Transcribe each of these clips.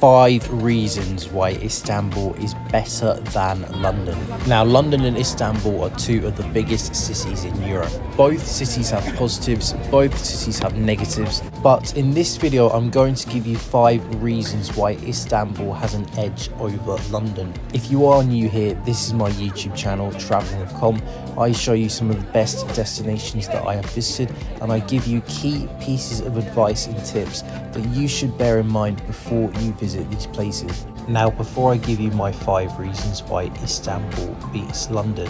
5 reasons why Istanbul is better than London. Now, London and Istanbul are two of the biggest cities in Europe. Both cities have positives, both cities have negatives, but in this video I'm going to give you 5 reasons why Istanbul has an edge over London. If you are new here, this is my YouTube channel, Traveling with Com. I show you some of the best destinations that I have visited, and I give you key pieces of advice and tips that you should bear in mind before you visit these places. Now, before I give you my 5 reasons why Istanbul beats London,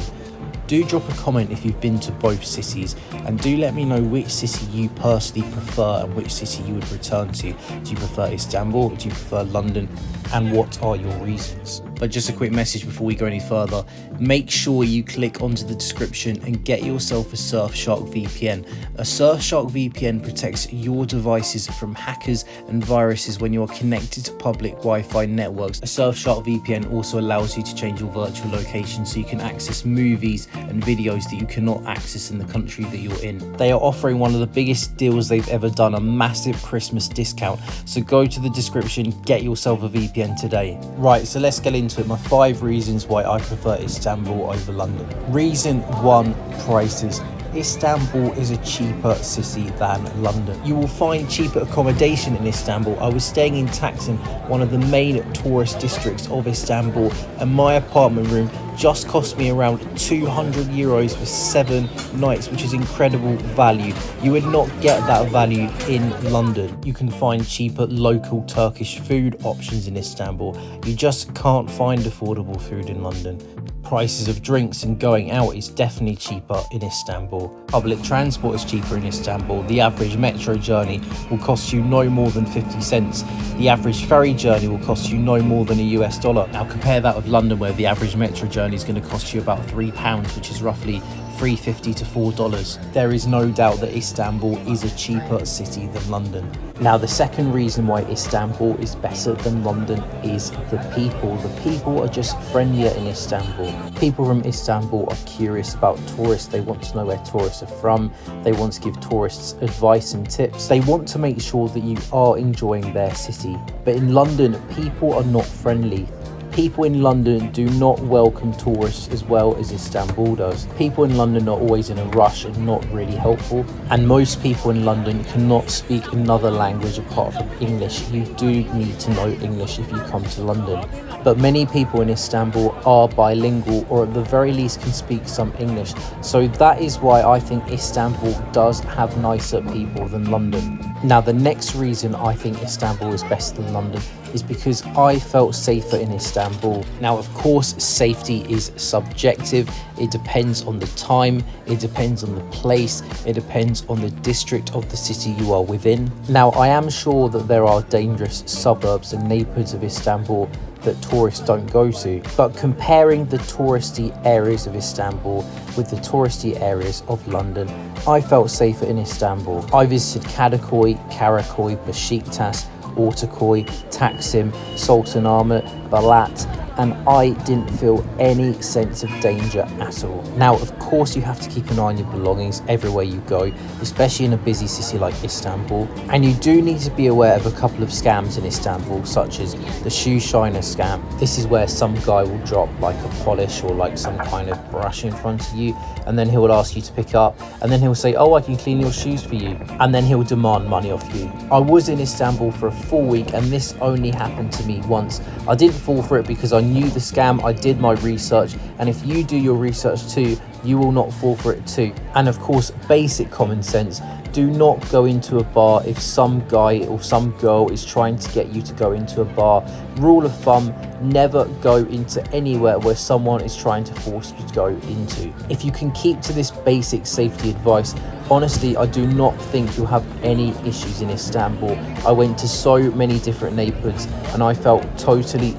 do drop a comment if you've been to both cities, and do let me know which city you personally prefer and which city you would return to. Do you prefer Istanbul? Do you prefer London? And what are your reasons? But just a quick message before we go any further, make sure you click onto the description and get yourself a Surfshark VPN. A Surfshark VPN protects your devices from hackers and viruses when you're connected to public Wi-Fi networks. A Surfshark VPN also allows you to change your virtual location so you can access movies and videos that you cannot access in the country that you're in. They are offering one of the biggest deals they've ever done, a massive Christmas discount. So go to the description, get yourself a VPN today. Right, so let's get into it. My 5 reasons why I prefer Istanbul over London. Reason 1, prices. Istanbul is a cheaper city than London. You will find cheaper accommodation in Istanbul. I was staying in Taksim, one of the main tourist districts of Istanbul, and my apartment room just cost me around 200 euros for 7 nights, which is incredible value. You would not get that value in London. You can find cheaper local Turkish food options in Istanbul. You just can't find affordable food in London. Prices of drinks and going out is definitely cheaper in Istanbul. Public transport is cheaper in Istanbul. The average metro journey will cost you no more than 50 cents. The average ferry journey will cost you no more than $1. Now compare that with London, where the average metro journey is going to cost you about £3, which is roughly $3.50 to $4. There is no doubt that Istanbul is a cheaper city than London. Now, the second reason why Istanbul is better than London is the people. The people are just friendlier in Istanbul. People from Istanbul are curious about tourists. They want to know where tourists are from. They want to give tourists advice and tips. They want to make sure that you are enjoying their city. But in London, people are not friendly. People in London do not welcome tourists as well as Istanbul does. People in London are always in a rush and not really helpful. And most people in London cannot speak another language apart from English. You do need to know English if you come to London. But many people in Istanbul are bilingual, or at the very least can speak some English. So that is why I think Istanbul does have nicer people than London. Now, the next reason I think Istanbul is better than London is because I felt safer in Istanbul. Now, of course, safety is subjective. It depends on the time, it depends on the place, it depends on the district of the city you are within. Now, I am sure that there are dangerous suburbs and neighborhoods of Istanbul that tourists don't go to, but comparing the touristy areas of Istanbul with the touristy areas of London, I felt safer in Istanbul. I visited Kadıköy, Karaköy, Beşiktaş, Ortaköy, Taksim, Sultanahmet, Balat, and I didn't feel any sense of danger at all. Now, of course, you have to keep an eye on your belongings everywhere you go, especially in a busy city like Istanbul. And you do need to be aware of a couple of scams in Istanbul, such as the shoe shiner scam. This is where some guy will drop like a polish or like some kind of brush in front of you, and then he will ask you to pick up, and then he'll say, "Oh, I can clean your shoes for you," and then he'll demand money off you. I was in Istanbul for a full week, and this only happened to me once. I didn't fall for it because I knew the scam. I did my research, and if you do your research too, you will not fall for it too. And of course, basic common sense. Do not go into a bar if some guy or some girl is trying to get you to go into a bar. Rule of thumb, never go into anywhere where someone is trying to force you to go into. If you can keep to this basic safety advice, honestly, I do not think you'll have any issues in Istanbul. I went to so many different neighborhoods and I felt totally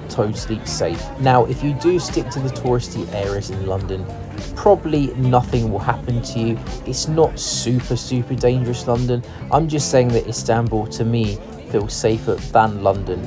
safe. Now, if you do stick to the touristy areas in London, probably nothing will happen to you. It's not super dangerous, London. I'm just saying that Istanbul, to me, feels safer than London.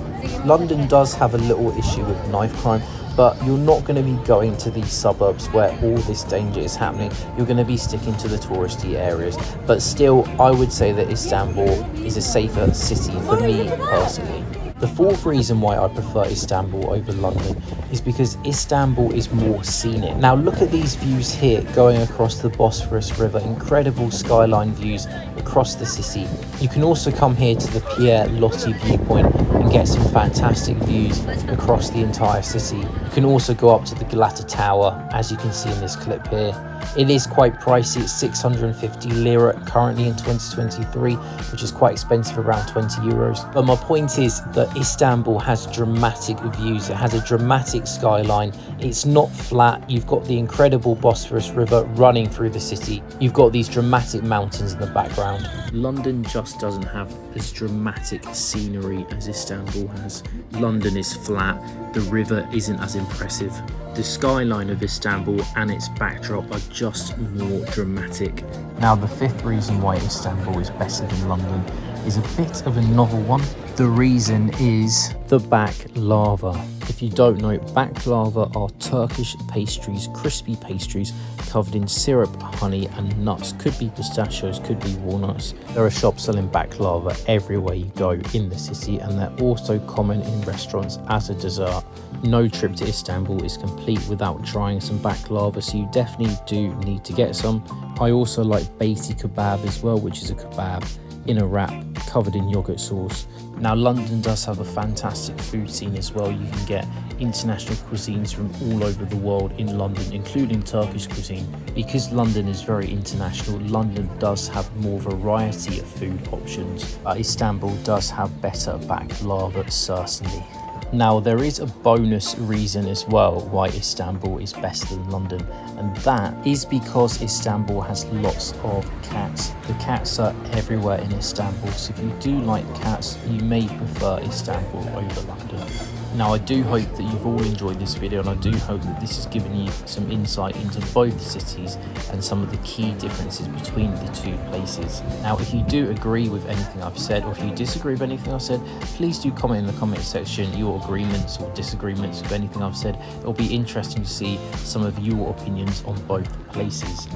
London does have a little issue with knife crime, but you're not going to be going to these suburbs where all this danger is happening. You're going to be sticking to the touristy areas. But still, I would say that Istanbul is a safer city for me personally. The fourth reason why I prefer Istanbul over London is because Istanbul is more scenic. Now look at these views here going across the Bosphorus River, incredible skyline views across the city. You can also come here to the Pierre Loti viewpoint and get some fantastic views across the entire city. You can also go up to the Galata Tower, as you can see in this clip here. It is quite pricey, it's 650 lira currently in 2023, which is quite expensive, around 20 euros. But my point is that Istanbul has dramatic views, it has a dramatic skyline, it's not flat, you've got the incredible Bosphorus River running through the city, you've got these dramatic mountains in the background. London just doesn't have as dramatic scenery as Istanbul has. London is flat, the river isn't as impressive. The skyline of Istanbul and its backdrop are just more dramatic. Now the fifth reason why Istanbul is better than London is a bit of a novel one. The reason is the baklava. If you don't know, baklava are Turkish pastries, crispy pastries covered in syrup, honey and nuts. Could be pistachios, could be walnuts. There are shops selling baklava everywhere you go in the city, and they're also common in restaurants as a dessert. No trip to Istanbul is complete without trying some baklava, so you definitely do need to get some. I also like beiti kebab as well, which is a kebab in a wrap covered in yogurt sauce. Now London does have a fantastic food scene as well. You can get international cuisines from all over the world in London, including Turkish cuisine. Because London is very international, London does have more variety of food options. Istanbul does have better baklava, certainly. Now there is a bonus reason as well why Istanbul is better than London, and that is because Istanbul has lots of cats. The cats are everywhere in Istanbul, so if you do like cats, you may prefer Istanbul over London. Now I do hope that you've all enjoyed this video, and I do hope that this has given you some insight into both cities and some of the key differences between the two places. Now if you do agree with anything I've said, or if you disagree with anything I've said, please do comment in the comment section your agreements or disagreements with anything I've said. It'll be interesting to see some of your opinions on both places.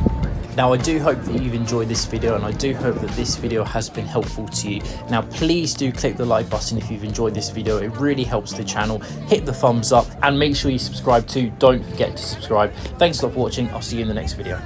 Now I do hope that you've enjoyed this video, and I do hope that this video has been helpful to you. Now please do click the like button if you've enjoyed this video, it really helps the channel. Hit the thumbs up and make sure you subscribe too. Don't forget to subscribe. Thanks a lot for watching. I'll see you in the next video.